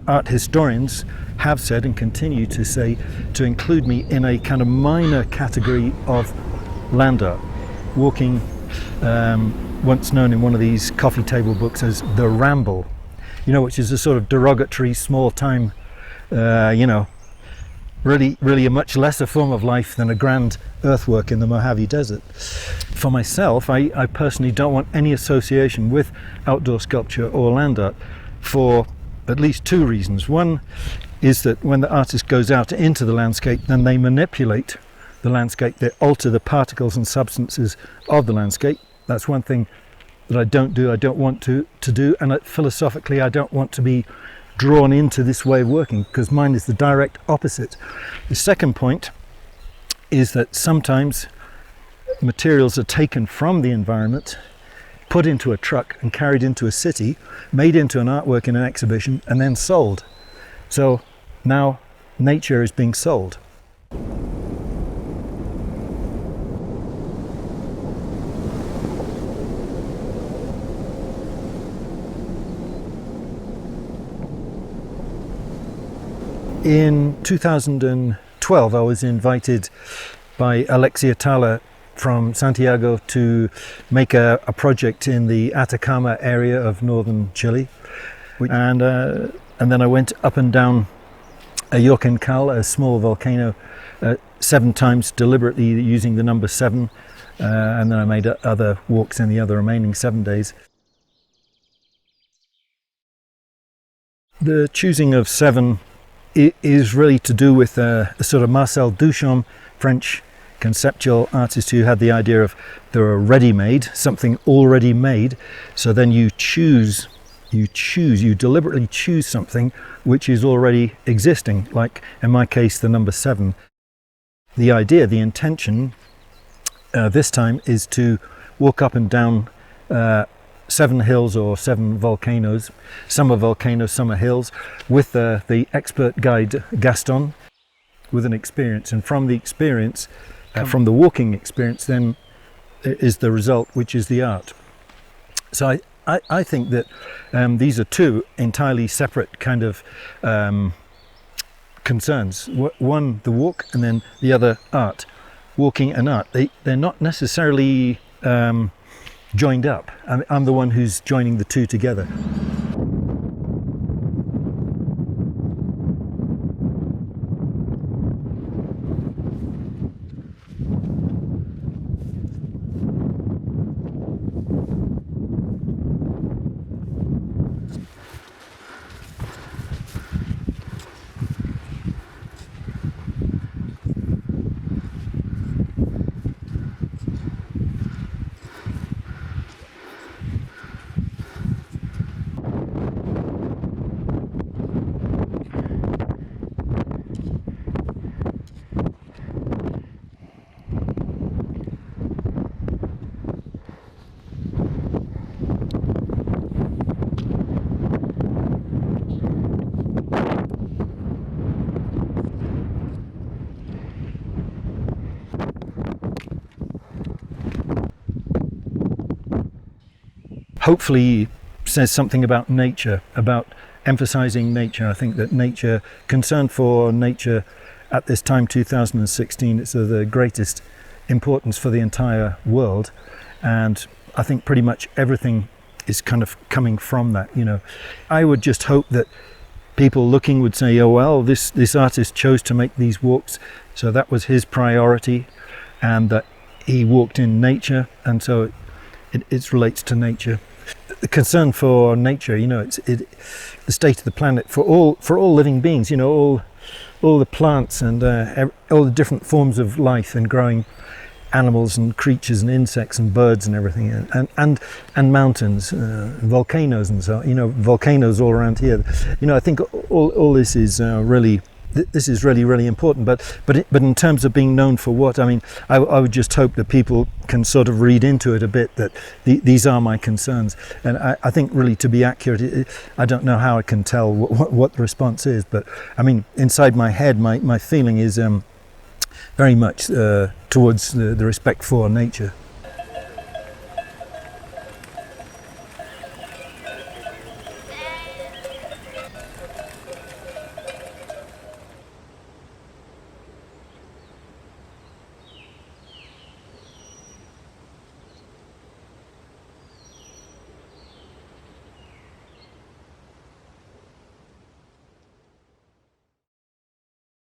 art historians have said and continue to say to include me in a kind of minor category of land art. Walking, once known in one of these coffee table books as the ramble, which is a sort of derogatory small time, really a much lesser form of life than a grand earthwork in the Mojave Desert. For myself, I personally don't want any association with outdoor sculpture or land art for at least two reasons. One is that when the artist goes out into the landscape, then they manipulate the landscape, they alter the particles and substances of the landscape. That's one thing that I don't want to do, and philosophically I don't want to be drawn into this way of working, because mine is the direct opposite. The second point is that sometimes materials are taken from the environment, put into a truck and carried into a city, made into an artwork in an exhibition, and then sold. So now nature is being sold. In 2012, I was invited by Alexia Tala from Santiago to make a project in the Atacama area of northern Chile, and then I went up and down Ayocancal, a small volcano, 7 times deliberately using the number 7, and then I made other walks in the other remaining 7 days. The choosing of 7 is really to do with a sort of Marcel Duchamp, French conceptual artist, who had the idea of there are ready-made, something already made, so then you deliberately choose something which is already existing, like in my case the number 7. The idea, the intention this time is to walk up and down 7 hills or 7 volcanoes. Some are volcanoes, some are hills, with the expert guide Gaston, with an experience. And from the experience, from the walking experience, then is the result, which is the art. So I think that these are 2 entirely separate kind of concerns. One, the walk, and then the other, art. Walking and art, they're not necessarily joined up. I'm the one who's joining the 2 together. Hopefully says something about nature, about emphasizing nature. I think that nature, concern for nature at this time, 2016, it's of the greatest importance for the entire world, and I think pretty much everything is kind of coming from that. I would just hope that people looking would say, oh well, this artist chose to make these walks, so that was his priority, and that he walked in nature, and so it relates to nature. The concern for nature, it's the state of the planet for all living beings. All the plants and all the different forms of life and growing animals and creatures and insects and birds and everything, and mountains, volcanoes and so on. Volcanoes all around here. I think all this is really. This is really, really important, but in terms of being known for what, I would just hope that people can sort of read into it a bit that these are my concerns, and I think really to be accurate, I don't know how I can tell what the response is, but inside my head, my feeling is very much towards the respect for nature.